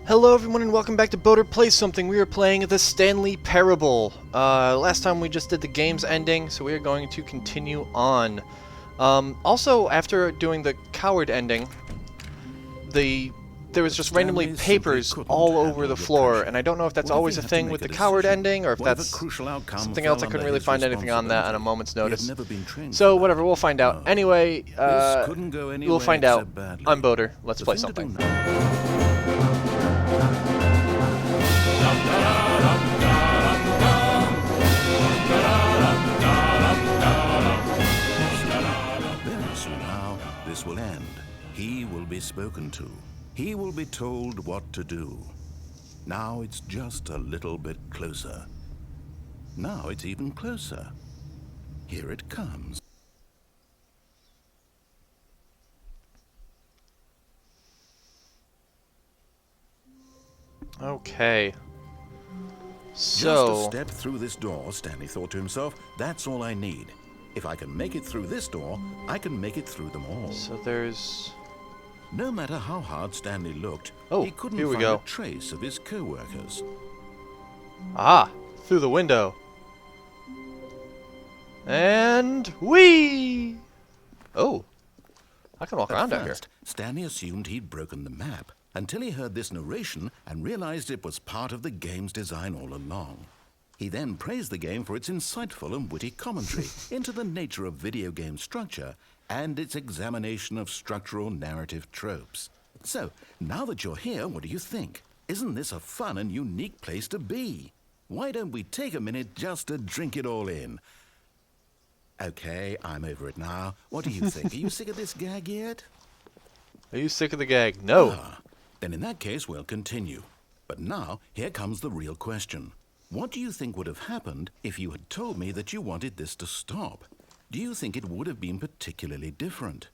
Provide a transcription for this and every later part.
Hello everyone and welcome back to Boater Plays Something. We are playing the Stanley Parable. Last time we just did the game's ending, so we are going to continue on. Also, after doing the coward ending, there was just randomly papers all over the floor, and I don't know if that's always a thing with the coward ending, or if that's something else. I couldn't really find anything on that on a moment's notice. So whatever, we'll find out. Anyway, we'll find out. I'm Boater. Let's play something. This will end. He will be spoken to. He will be told what to do. Now it's just a little bit closer. Now it's even closer. Here it comes. Okay. So, just a step through this door, Stanley thought to himself. That's all I need. If I can make it through this door, I can make it through them all. So there's... No matter how hard Stanley looked, he couldn't here we find go. a trace of his co-workers. Ah, through the window. And whee! Oh, I can walk around out here. Stanley assumed he'd broken the map until he heard this narration and realized it was part of the game's design all along. He then praised the game for its insightful and witty commentary into the nature of video game structure and its examination of structural narrative tropes. So, now that you're here, what do you think? Isn't this a fun and unique place to be? Why don't we take a minute just to drink it all in? Okay, I'm over it now. What do you think? Are you sick of this gag yet? Are you sick of the gag? No. Then in that case, we'll continue. But now, here comes the real question. What do you think would have happened if you had told me that you wanted this to stop? Do you think it would have been particularly different?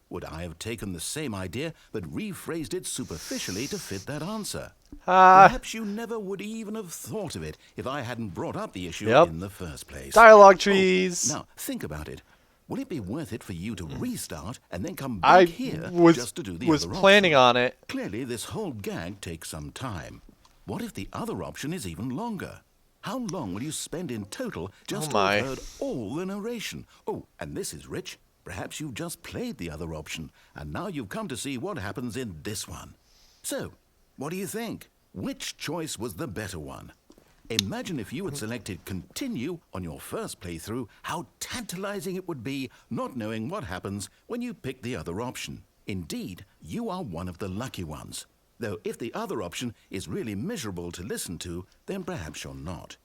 Would I have taken the same idea but rephrased it superficially to fit that answer? Perhaps you never would even have thought of it if I hadn't brought up the issue in the first place. Dialogue trees. Now, think about it. Will it be worth it for you to restart and then come back here just to do the other option? I was planning on it. Clearly, this whole gag takes some time. What if the other option is even longer? How long will you spend in total just to have heard all the narration? Oh, and this is rich. Perhaps you've just played the other option, and now you've come to see what happens in this one. So, what do you think? Which choice was the better one? Imagine if you had selected continue on your first playthrough, how tantalizing it would be not knowing what happens when you pick the other option. Indeed, you are one of the lucky ones. Though if the other option is really miserable to listen to, then perhaps you're not.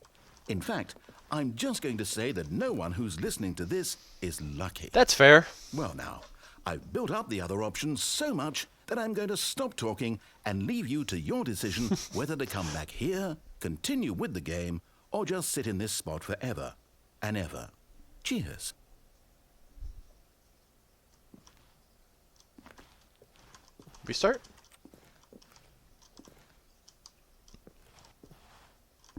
In fact, I'm just going to say that no one who's listening to this is lucky. That's fair. Well now, I've built up the other option so much that I'm going to stop talking and leave you to your decision whether to come back here, continue with the game, or just sit in this spot forever and ever. Cheers. Restart?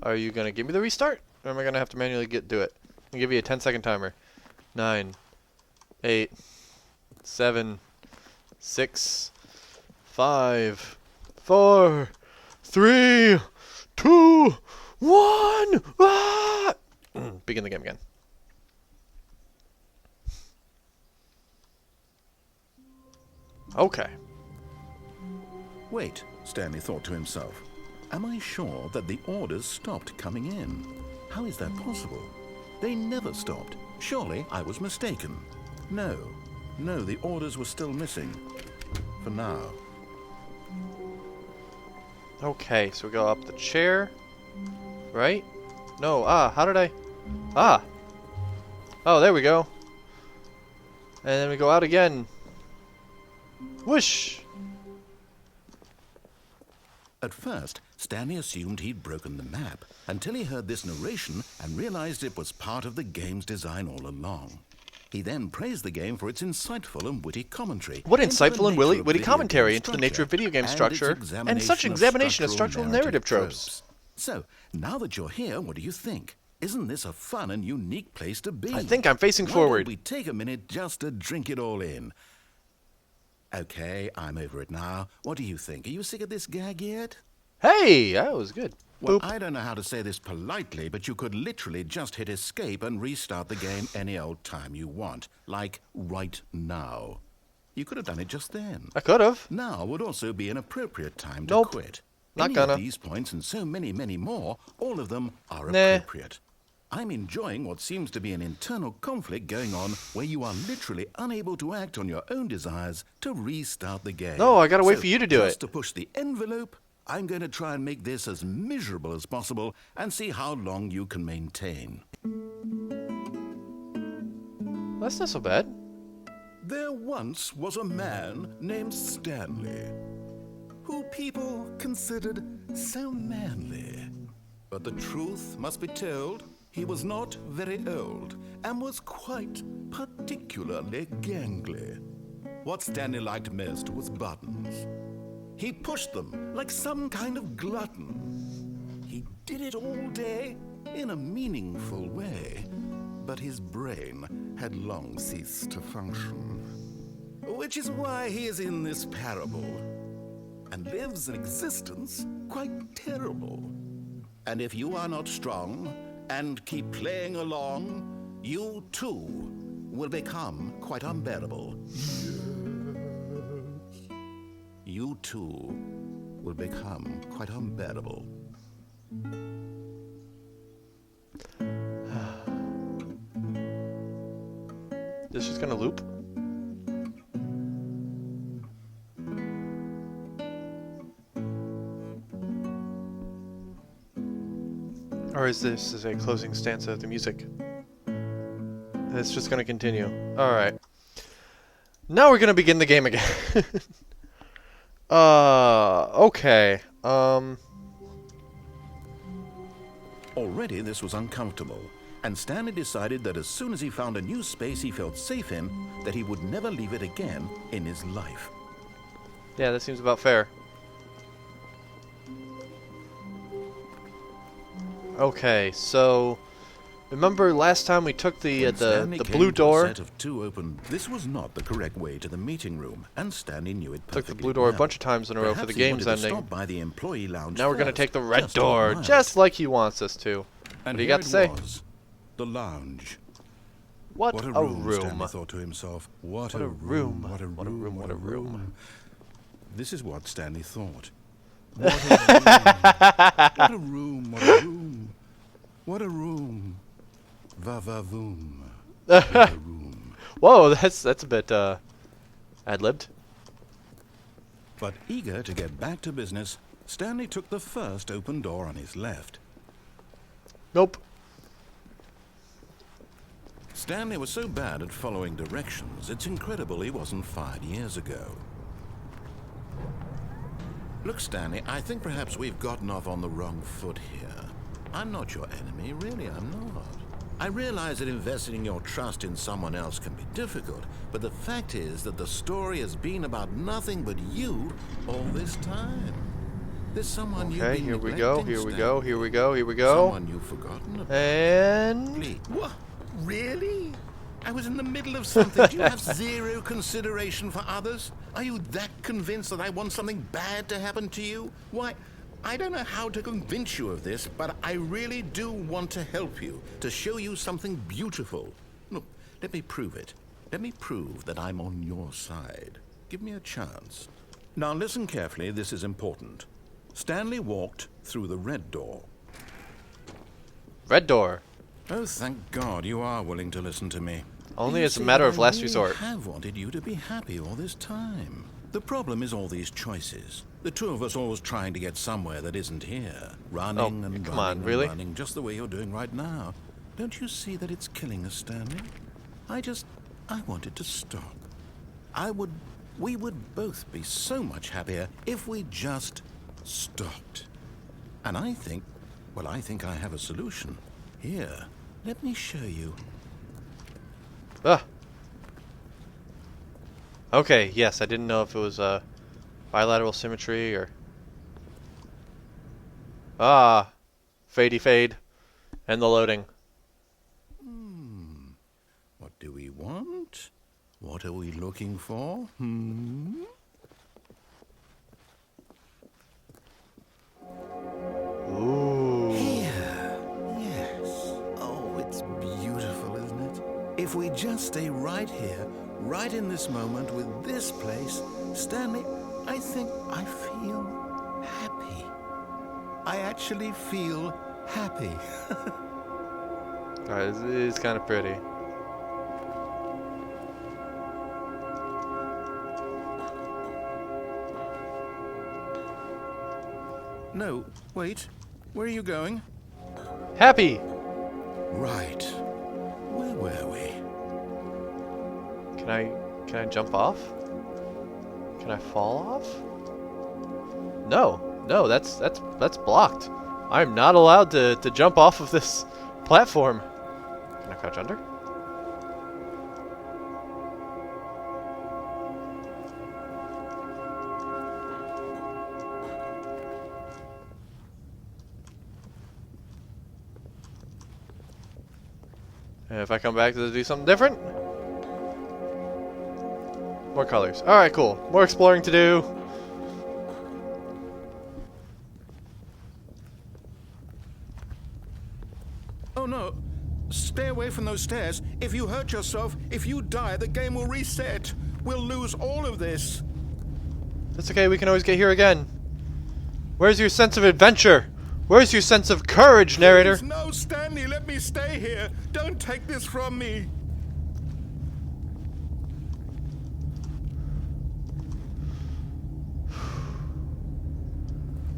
Are you going to give me the restart? Or am I going to have to manually do it? I'll give you a 10-second timer. 9, 8, 7, 6, 5, 4, 3, 2, 1. Ah! Begin the game again. Okay. Wait, Stanley thought to himself. Am I sure that the orders stopped coming in? How is that possible? They never stopped. Surely I was mistaken. No, the orders were still missing. For now. Okay, so we go up the chair. Right? No, how did I... Oh, there we go. And then we go out again. Whoosh! At first, Stanley assumed he'd broken the map until he heard this narration and realized it was part of the game's design all along. He then praised the game for its insightful and witty commentary. What insightful and witty commentary into the nature of video game structure and such examination of structural narrative tropes. So, now that you're here, what do you think? Isn't this a fun and unique place to be? I think I'm facing forward. Why don't we take a minute just to drink it all in? Okay, I'm over it now. What do you think? Are you sick of this gag yet? Hey, that was good. Well, Boop. I don't know how to say this politely, but you could literally just hit escape and restart the game any old time you want. Like right now. You could have done it just then. I could have. Now would also be an appropriate time to Nope. quit. Not Any gonna. of these points and so many, many more, all of them are Nah. appropriate. I'm enjoying what seems to be an internal conflict going on where you are literally unable to act on your own desires to restart the game. No, I gotta wait for you to do just it. to push the envelope, I'm going to try and make this as miserable as possible and see how long you can maintain. That's not so bad. There once was a man named Stanley, who people considered so manly. But the truth must be told, he was not very old and was quite particularly gangly. What Stanley liked most was buttons. He pushed them like some kind of glutton. He did it all day in a meaningful way, but his brain had long ceased to function. Which is why he is in this parable and lives an existence quite terrible. And if you are not strong and keep playing along, you too will become quite unbearable. You too will become quite unbearable. This is gonna loop. Or is this a closing stanza of the music? It's just gonna continue. Alright. Now we're gonna begin the game again. Okay. Already this was uncomfortable, and Stanley decided that as soon as he found a new space he felt safe in, that he would never leave it again in his life. Yeah, that seems about fair. Okay, so remember last time we took the blue door? Set of two open. This was not the correct way to the meeting room, and Stanley knew it perfectly. Took the blue door well. a bunch of times in a row for the Perhaps he game's wanted to ending. stop by the employee lounge Now we're gonna first, take the red just to door, admire just it. like he wants us to. And What do you here got to say? it was, the lounge. What What a a room, room. Stanley thought to himself. What What a a room. room, what a What a room, room, what what a a room. room. This is what Stanley thought. What a room. What a room, what a room. What a room. Va-va-voom. What a room. Whoa, that's a bit ad-libbed. But eager to get back to business, Stanley took the first open door on his left. Nope. Stanley was so bad at following directions, it's incredible he wasn't fired years ago. Look, Stanley, I think perhaps we've gotten off on the wrong foot here. I'm not your enemy, really, I'm not. I realize that investing your trust in someone else can be difficult, but the fact is that the story has been about nothing but you all this time. There's someone you've Okay, been here we go, neglecting, here we Stanley. go, here we go, here we go. Someone you've forgotten about. And Please. What? Really? I was in the middle of something. Do you have zero consideration for others? Are you that convinced that I want something bad to happen to you? Why, I don't know how to convince you of this, but I really do want to help you, to show you something beautiful. Look, let me prove it. Let me prove that I'm on your side. Give me a chance. Now listen carefully, this is important. Stanley walked through the red door. red door. Oh, thank God you are willing to listen to me. Only You as a see, matter of I last really resort. have wanted you to be happy all this time. The problem is all these choices. The two of us always trying to get somewhere that isn't here. Running Oh, and come running on, and really? running, just the way you're doing right now. Don't you see that it's killing us, Stanley? I wanted to stop. We would both be so much happier if we just stopped. And I think I have a solution. Here, let me show you. Ah. Okay, yes, I didn't know if it was bilateral symmetry or... Ah, fadey fade, and the loading. What do we want? What are we looking for? if we just stay right here, right in this moment with this place, Stanley, I think I feel happy. I actually feel happy. Alright, it's kind of pretty. No, wait. Where are you going? Happy! Right. Where were we? Can I jump off? Can I fall off? No, that's blocked. I'm not allowed to jump off of this platform. Can I crouch under? And if I come back, does it do something different? More colors. Alright, cool. More exploring to do. Oh no. Stay away from those stairs. If you hurt yourself, if you die, the game will reset. We'll lose all of this. That's okay, we can always get here again. Where's your sense of adventure? Where's your sense of courage, narrator? Please, no, Stanley, let me stay here. Don't take this from me.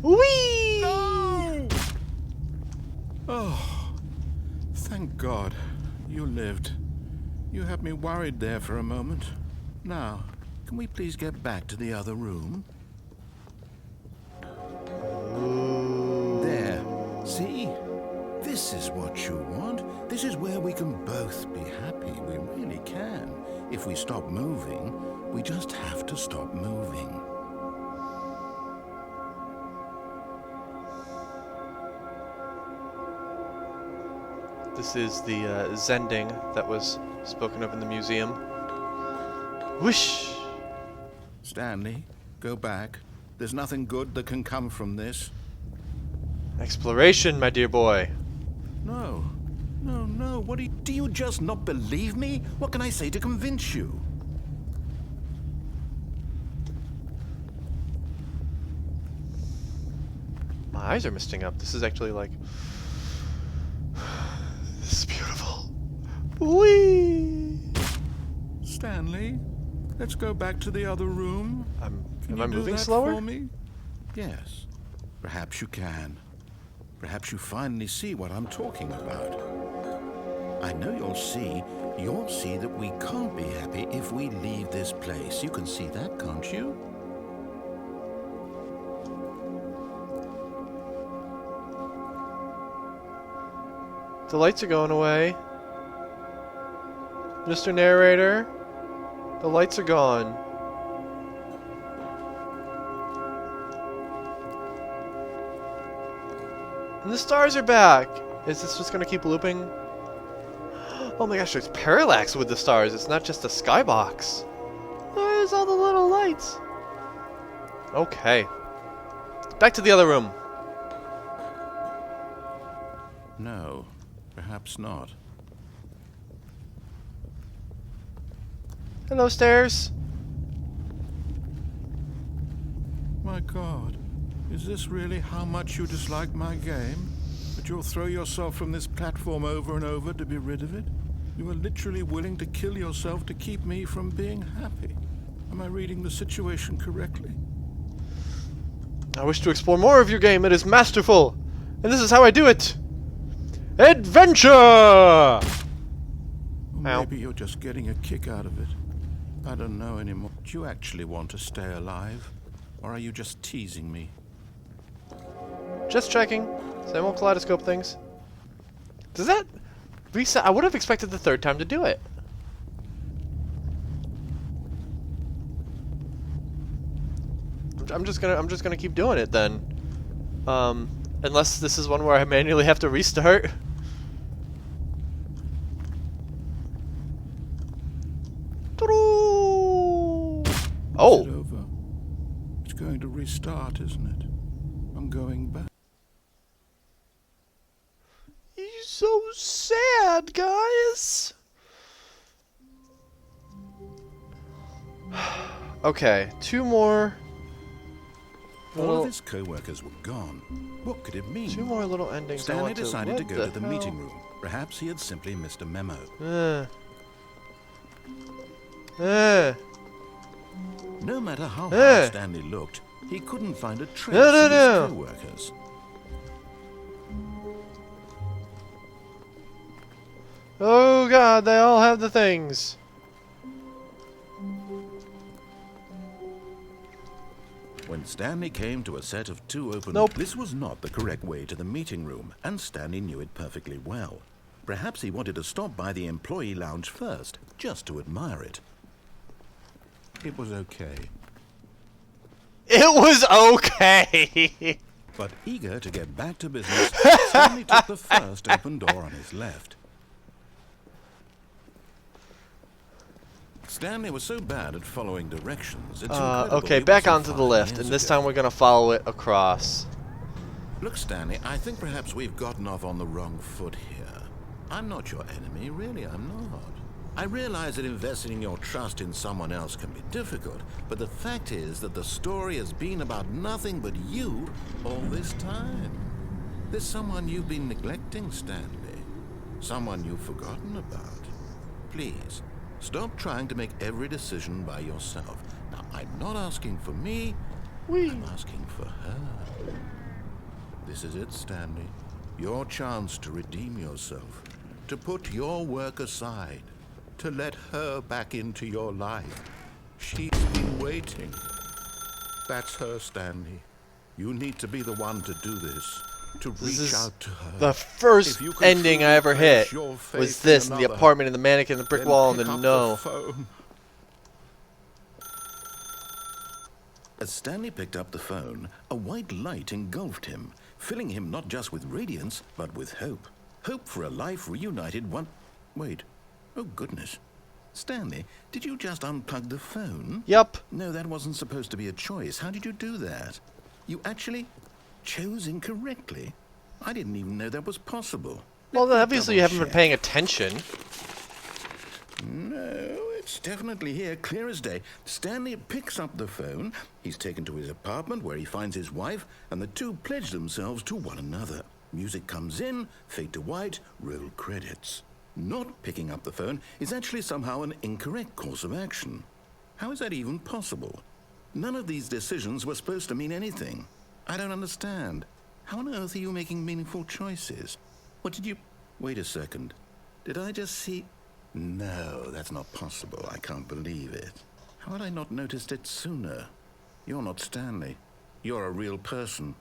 Whee! No! Oh, thank God you lived. You had me worried there for a moment. Now, can we please get back to the other room? There. See? This is what you want. This is where we can both be happy. We really can. If we stop moving, we just have to stop moving. This is the Zending that was spoken of in the museum. Whoosh! Stanley, go back. There's nothing good that can come from this. Exploration, my dear boy. No. No. What do you just not believe me? What can I say to convince you? My eyes are misting up. This is actually like... This is beautiful. Whee! Stanley, let's go back to the other room. Am I moving slower? For me? Yes. Perhaps you can. Perhaps you finally see what I'm talking about. I know you'll see that we can't be happy if we leave this place. You can see that, can't you? The lights are going away. Mr. Narrator, the lights are gone. And the stars are back. Is this just gonna keep looping? Oh my gosh, there's parallax with the stars. It's not just a skybox. There's all the little lights. Okay. Back to the other room. No, perhaps not. Hello, stairs. My God, is this really how much you dislike my game? That you'll throw yourself from this platform over and over to be rid of it? You are literally willing to kill yourself to keep me from being happy. Am I reading the situation correctly? I wish to explore more of your game. It is masterful. And this is how I do it. Adventure! Or maybe you're just getting a kick out of it. I don't know anymore. Do you actually want to stay alive? Or are you just teasing me? Just checking. Same old kaleidoscope things. Does that reset? I would have expected the third time to do it. I'm just gonna keep doing it then. Unless this is one where I manually have to restart. Oh. Is it over? It's going to restart, isn't it? I'm going back. He's so sad, guys. Okay, 2 more. All of his co-workers were gone. What could it mean? 2 more little endings. Stanley decided to go to the hell? meeting room. Perhaps he had simply missed a memo. No matter how hard Stanley looked, he couldn't find a trace of his co-workers. Oh god, they all have the things. When Stanley came to a set of 2 open... Nope. This was not the correct way to the meeting room, and Stanley knew it perfectly well. Perhaps he wanted to stop by the employee lounge first, just to admire it. It was okay. It was okay! But eager to get back to business, Stanley took the first open door on his left. Stanley was so bad at following directions, it's incredible okay, he back was so onto the 5 left, years and this ago. time we're gonna follow it across. Look, Stanley, I think perhaps we've gotten off on the wrong foot here. I'm not your enemy, really, I'm not. I realize that investing your trust in someone else can be difficult, but the fact is that the story has been about nothing but you all this time. There's someone you've been neglecting, Stanley. Someone you've forgotten about. Please, stop trying to make every decision by yourself. Now, I'm not asking for me, I'm asking for her. This is it, Stanley. Your chance to redeem yourself. To put your work aside. To let her back into your life. She's been waiting. That's her, Stanley. You need to be the one to do this. To reach out to her. The first ending I ever hit was this, in the apartment, in the mannequin, the brick wall, and the no. As Stanley picked up the phone, a white light engulfed him, filling him not just with radiance, but with hope. Hope for a life reunited one... Wait. Oh, goodness. Stanley, did you just unplug the phone? Yup. No, that wasn't supposed to be a choice. How did you do that? You actually chose incorrectly? I didn't even know that was possible. Well, obviously you haven't been paying attention. No, it's definitely here, clear as day. Stanley picks up the phone. He's taken to his apartment where he finds his wife, and the two pledge themselves to one another. Music comes in, fade to white, roll credits. Not picking up the phone is actually somehow an incorrect course of action. How is that even possible? None of these decisions were supposed to mean anything. I don't understand. How on earth are you making meaningful choices? What did you... Wait a second. Did I just see... No, that's not possible. I can't believe it. How had I not noticed it sooner? You're not Stanley. You're a real person.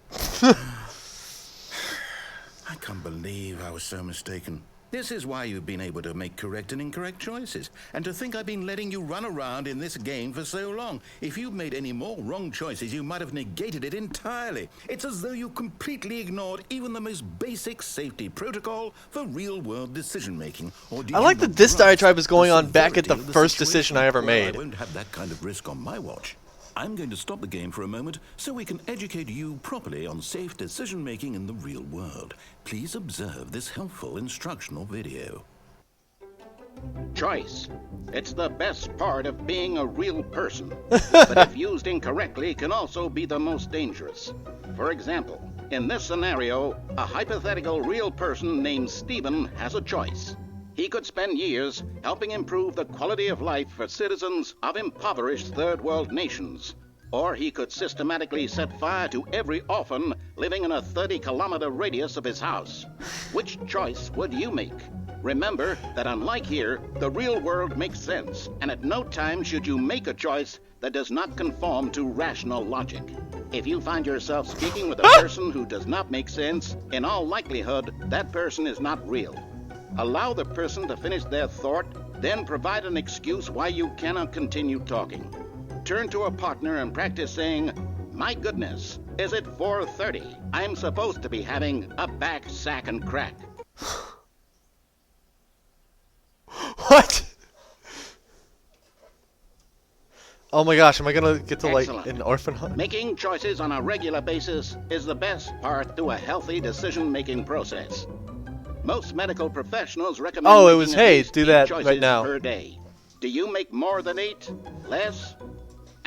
I can't believe I was so mistaken. This is why you've been able to make correct and incorrect choices. And to think I've been letting you run around in this game for so long. If you'd made any more wrong choices, you might have negated it entirely. It's as though you completely ignored even the most basic safety protocol for real-world decision-making. I like that this diatribe is going on back at the first decision I ever made. I won't have that kind of risk on my watch. I'm going to stop the game for a moment so we can educate you properly on safe decision-making in the real world. Please observe this helpful instructional video. Choice. It's the best part of being a real person. But if used incorrectly, can also be the most dangerous. For example, in this scenario, a hypothetical real person named Stephen has a choice. He could spend years helping improve the quality of life for citizens of impoverished third world nations. Or he could systematically set fire to every orphan living in a 30-kilometer radius of his house. Which choice would you make? Remember that unlike here, the real world makes sense, and at no time should you make a choice that does not conform to rational logic. If you find yourself speaking with a person who does not make sense, in all likelihood, that person is not real. Allow the person to finish their thought, then provide an excuse why you cannot continue talking. Turn to a partner and practice saying, "My goodness, is it 4:30? I'm supposed to be having a back, sack, and crack." What? Oh my gosh, am I gonna get to like an orphan home? Making choices on a regular basis is the best part to a healthy decision-making process. Most medical professionals recommend Oh, it was, making at hey, least do 8 that choices right now. per day. Do you make more than 8? Less?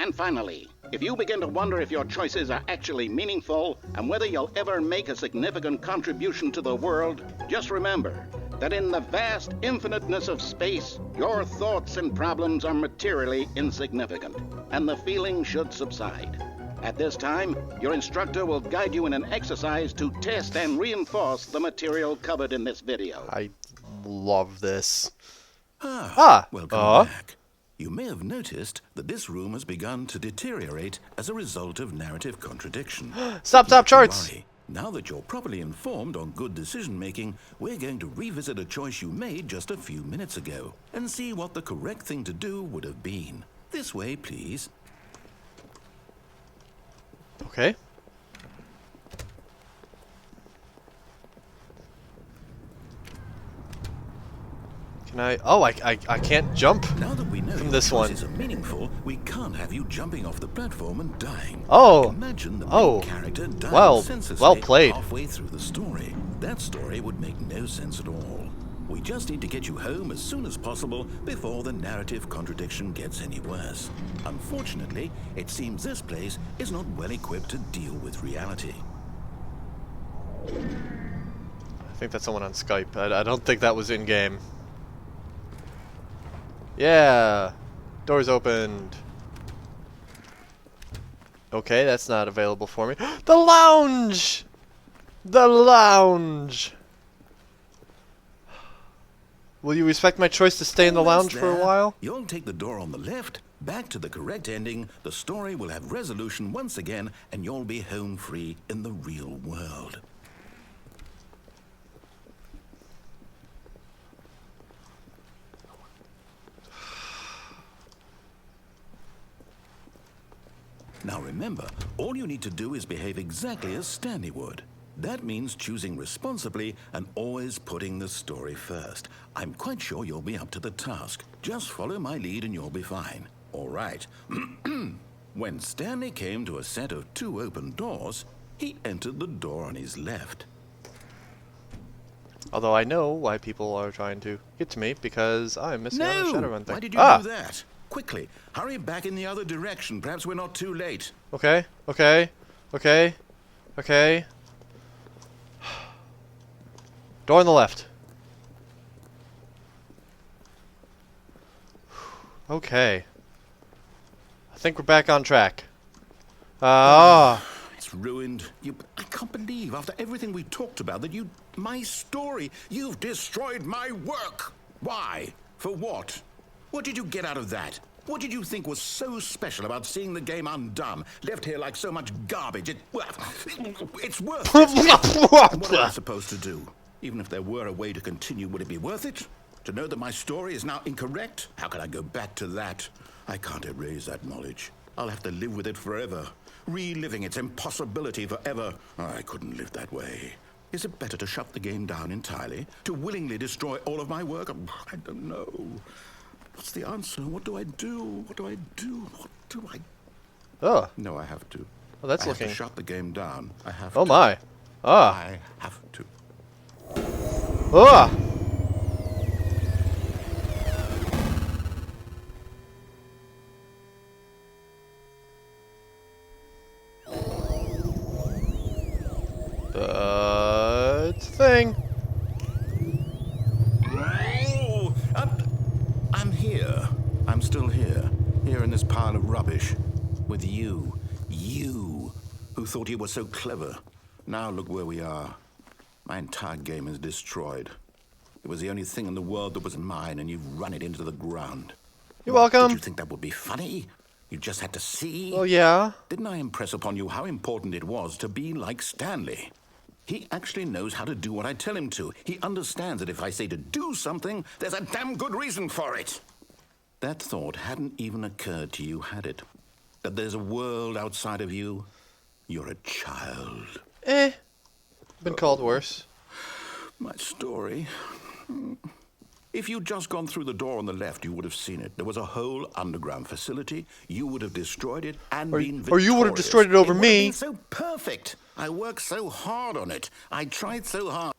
And finally, if you begin to wonder if your choices are actually meaningful and whether you'll ever make a significant contribution to the world, just remember that in the vast infiniteness of space, your thoughts and problems are materially insignificant, and the feeling should subside. At this time, your instructor will guide you in an exercise to test and reinforce the material covered in this video. I love this. Welcome back. You may have noticed that this room has begun to deteriorate as a result of narrative contradiction. Stop charts! Worry. Now that you're properly informed on good decision-making, we're going to revisit a choice you made just a few minutes ago and see what the correct thing to do would have been. This way, please. Okay. Can I... Oh, I can't jump now that we know from this one. Choices are meaningful, we can't have you jumping off the platform and dying. Oh. Imagine the main character dying well senselessly played. halfway through the story. That story would make no sense at all. We just need to get you home as soon as possible before the narrative contradiction gets any worse. Unfortunately, it seems this place is not well equipped to deal with reality. I think that's someone on Skype. I don't think that was in-game. Yeah! Doors opened. Okay, that's not available for me. The lounge! The lounge! Will you respect my choice to stay in the lounge for a while? You'll take the door on the left, back to the correct ending, the story will have resolution once again, and you'll be home free in the real world. Now remember, all you need to do is behave exactly as Stanley would. That means choosing responsibly and always putting the story first. I'm quite sure you'll be up to the task. Just follow my lead and you'll be fine. All right. When Stanley came to a set of 2 open doors, he entered the door on his left. Although I know why people are trying to get to me, because I'm missing out on the Shadowrun thing. Why did you do that? Quickly, hurry back in the other direction. Perhaps we're not too late. Okay. Door on the left. Okay. I think we're back on track. It's ruined. I can't believe, after everything we talked about, that my story, you've destroyed my work. Why? For what? What did you get out of that? What did you think was so special about seeing the game undone, left here like so much garbage? It's worth it. What am I supposed to do? Even if there were a way to continue, would it be worth it? To know that my story is now incorrect? How can I go back to that? I can't erase that knowledge. I'll have to live with it forever, reliving its impossibility forever. I couldn't live that way. Is it better to shut the game down entirely? To willingly destroy all of my work? I don't know. What's the answer? What do I do? What do I do? What do I... Oh. No, I have to. Well, that's I looking... have to shut the game down. I have to. Oh my. I have to. Ah. It's a thing. Oh, I'm here. I'm still here. Here in this pile of rubbish. With you. You, who thought you were so clever. Now look where we are. My entire game is destroyed. It was the only thing in the world that was mine, and you've run it into the ground. You're welcome. Did you think that would be funny? You just had to see? Oh, yeah. Didn't I impress upon you how important it was to be like Stanley? He actually knows how to do what I tell him to. He understands that if I say to do something, there's a damn good reason for it. That thought hadn't even occurred to you, had it? That there's a world outside of you? You're a child. Been called worse. My story. If you'd just gone through the door on the left, you would have seen it. There was a whole underground facility. You would have destroyed it and been victorious. Or you would have destroyed it over me. It would have been so perfect. I worked so hard on it. I tried so hard.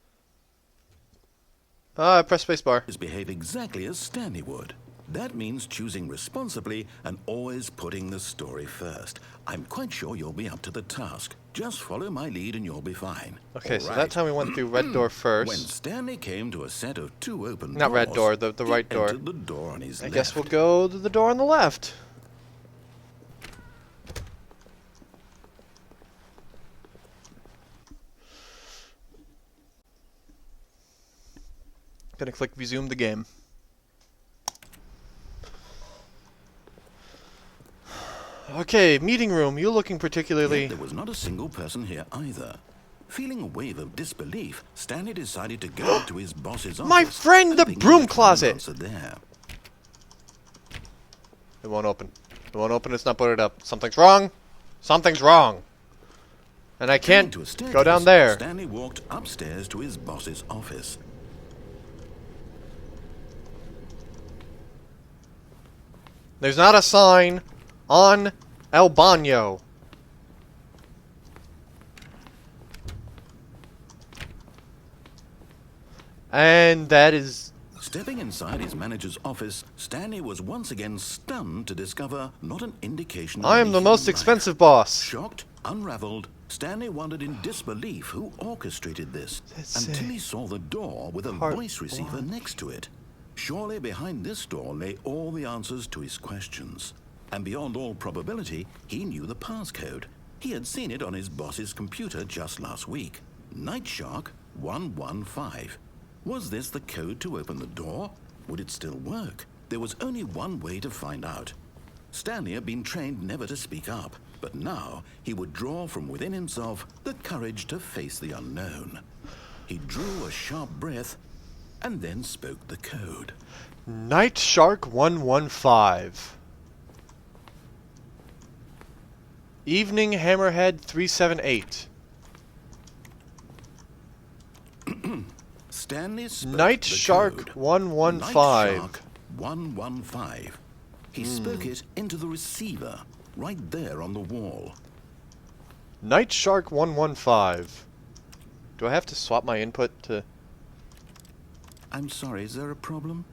I press spacebar. Behave exactly as Stanley would. That means choosing responsibly and always putting the story first. I'm quite sure you'll be up to the task. Just follow my lead and you'll be fine. Okay, All so right. that time we went through red door first. When Stanley came to a set of 2 open Not doors, red door, the right he door. entered the door on his I left. guess we'll go to the door on the left. Gonna click resume the game. Okay, meeting room. You looking particularly... Yet there was not a single person here either. Feeling a wave of disbelief, Stanley decided to go to his boss's office. My friend, the hoping he broom would find an closet! answer there. It won't open. It won't open. It's not booted up. Something's wrong. Something's wrong. And I can't Coming to a staircase, go down there. Stanley walked upstairs to his boss's office. There's not a sign on El Baño. And that is... Stepping inside his manager's office, Stanley was once again stunned to discover not an indication of I am any the most human life. expensive boss. Shocked, unraveled, Stanley wondered in disbelief who orchestrated this That's until he saw the door with a Part voice receiver next to it. Surely behind this door lay all the answers to his questions. And beyond all probability, he knew the passcode. He had seen it on his boss's computer just last week. Night Shark 115. Was this the code to open the door? Would it still work? There was only one way to find out. Stanley had been trained never to speak up, but now he would draw from within himself the courage to face the unknown. He drew a sharp breath and then spoke the code. Night Shark 115. Evening Hammerhead 378. Stanley spoke Night the Shark code. 115. Night Shark 115. He spoke it into the receiver, right there on the wall. Night Shark 115. Do I have to swap my input to... I'm sorry, is there a problem?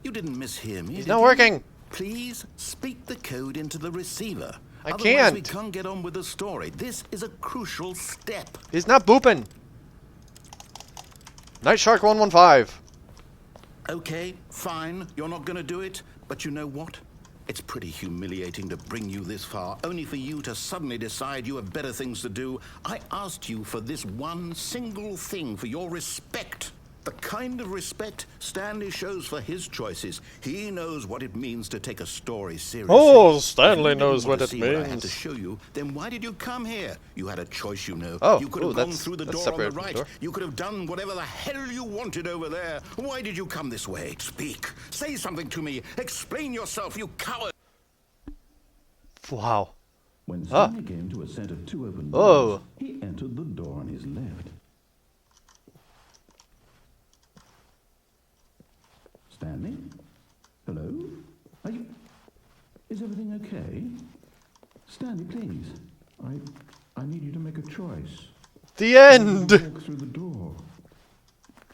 You didn't mishear me, He's did not you? working. Please speak the code into the receiver. I Otherwise can't. we can't get on with the story. This is a crucial step. He's not booping. Night Shark 115. Okay, fine. You're not going to do it. But you know what? It's pretty humiliating to bring you this far, only for you to suddenly decide you have better things to do. I asked you for this one single thing, for your respect. The kind of respect Stanley shows for his choices. He knows what it means to take a story seriously. Oh, If Stanley you didn't knows want what to it see what I had means. to show you, then why did you come here? You had a choice, you know. Oh, you could ooh, have gone that's- through the that's door on the separated from the right. door. You could have done whatever the hell you wanted over there. Why did you come this way? Speak. Say something to me. Explain yourself, you coward. Wow. When Ah. Stanley came to a set of 2 open Oh. doors, he entered the door on his left. Stanley? Hello? Are you... Is everything okay? Stanley, please. I need you to make a choice. The end. Walk through the door.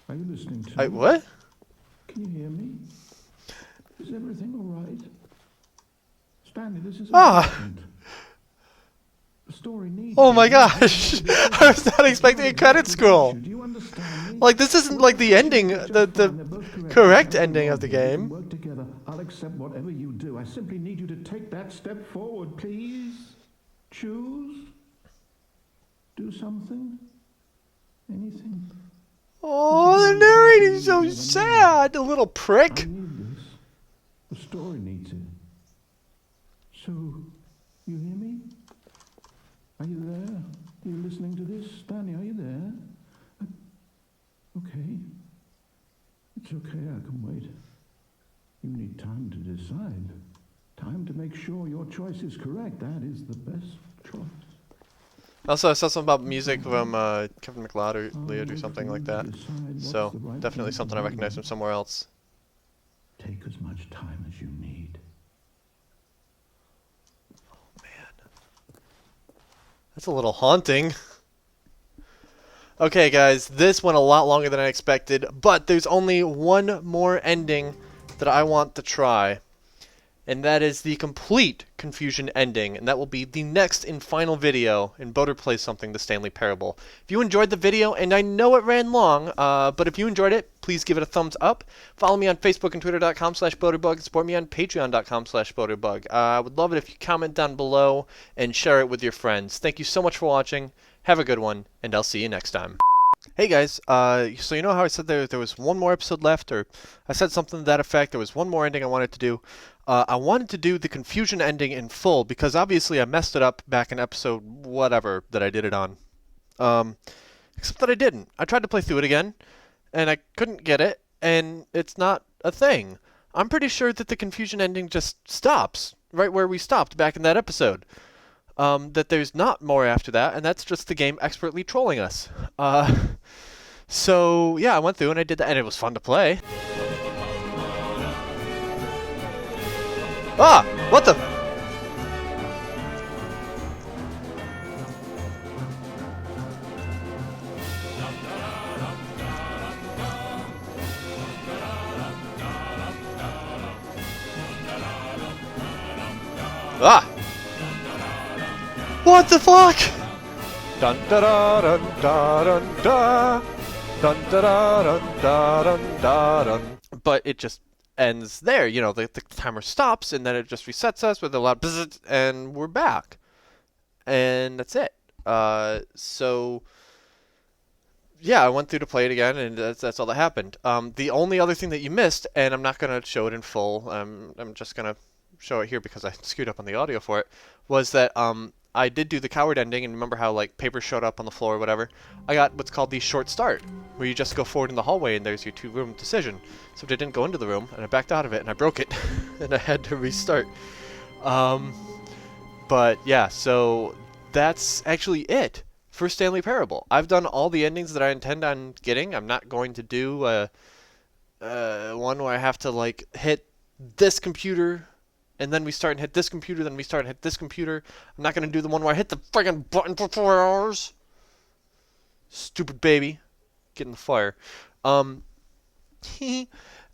Are you listening to me? What? Can you hear me? Is everything all right? Stanley, this is Ah. important. The story needs Oh you. my gosh. I was not expecting a credit scroll. Do you understand me? Like, this isn't like the ending, the correct ending of the game. Work together. I'll accept whatever you do. I simply need you to take that step forward, please. Choose. Do something. Anything. Oh, the narrating's so sad, the little I prick. need this. The story needs it. So, you hear me? Are you there? Are you listening to this? Stanley, are you there? Okay. It's okay, I can wait. You need time to decide. Time to make sure your choice is correct. That is the best choice. Also, I saw something about music from Kevin MacLeod or Leod or something like that. So, definitely something I recognize from somewhere else. Take as much time as you need. That's a little haunting. Okay, guys, this went a lot longer than I expected, but there's only one more ending that I want to try, and that is the complete confusion ending, and that will be the next and final video in Boater Plays Something, the Stanley Parable. If you enjoyed the video, and I know it ran long, but if you enjoyed it, please give it a thumbs up. Follow me on Facebook and Twitter.com/BoaterBug, and support me on Patreon.com/BoaterBug. I would love it if you comment down below and share it with your friends. Thank you so much for watching. Have a good one, and I'll see you next time. Hey guys, so you know how I said there was one more episode left, or I said something to that effect, there was one more ending I wanted to do. I wanted to do the confusion ending in full, because obviously I messed it up back in episode whatever that I did it on. Except that I didn't. I tried to play through it again, and I couldn't get it, and it's not a thing. I'm pretty sure that the confusion ending just stops, right where we stopped back in that episode. That there's not more after that, and that's just the game expertly trolling us. So yeah, I went through and I did that, and it was fun to play. Ah! What the? Ah! What the fuck? Dun da da dun da dun da dun da da dun da dun da dun. But it just ends there. You know, the timer stops and then it just resets us with a loud bzzz, and we're back. And that's it. So yeah, I went through to play it again, and that's all that happened. The only other thing that you missed, and I'm not gonna show it in full. I'm just gonna show it here because I screwed up on the audio for it. Was that I did do the coward ending, and remember how like paper showed up on the floor or whatever? I got what's called the short start, where you just go forward in the hallway and there's your 2-room decision. So I didn't go into the room, and I backed out of it, and I broke it, and I had to restart. But yeah, so that's actually it for Stanley Parable. I've done all the endings that I intend on getting. I'm not going to do one where I have to like hit this computer, and then we start and hit this computer, then we start and hit this computer. I'm not going to do the one where I hit the friggin' button for 4 hours. Stupid baby. Get in the fire.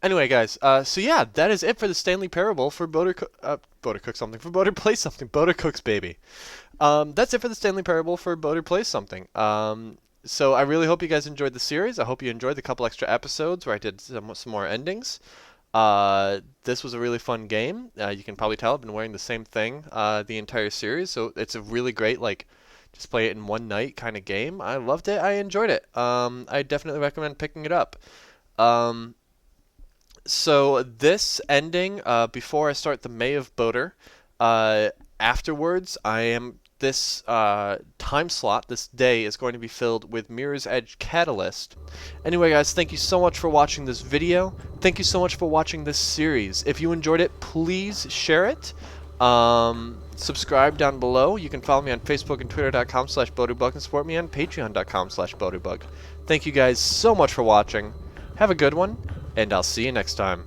Anyway, guys, so yeah, that is it for the Stanley Parable for Boater Plays Something. Boater Cooks Baby. That's it for the Stanley Parable for Boater Plays Something. So I really hope you guys enjoyed the series. I hope you enjoyed the couple extra episodes where I did some more endings. This was a really fun game. You can probably tell I've been wearing the same thing the entire series, so it's a really great, like, just play it in one night kind of game. I loved it. I enjoyed it. I definitely recommend picking it up. So this ending, before I start the May of Boater, afterwards this time slot, this day, is going to be filled with Mirror's Edge Catalyst. Anyway, guys, thank you so much for watching this video. Thank you so much for watching this series. If you enjoyed it, please share it. Subscribe down below. You can follow me on Facebook and Twitter.com/BoaterBug, and support me on Patreon.com/BoaterBug. Thank you guys so much for watching. Have a good one, and I'll see you next time.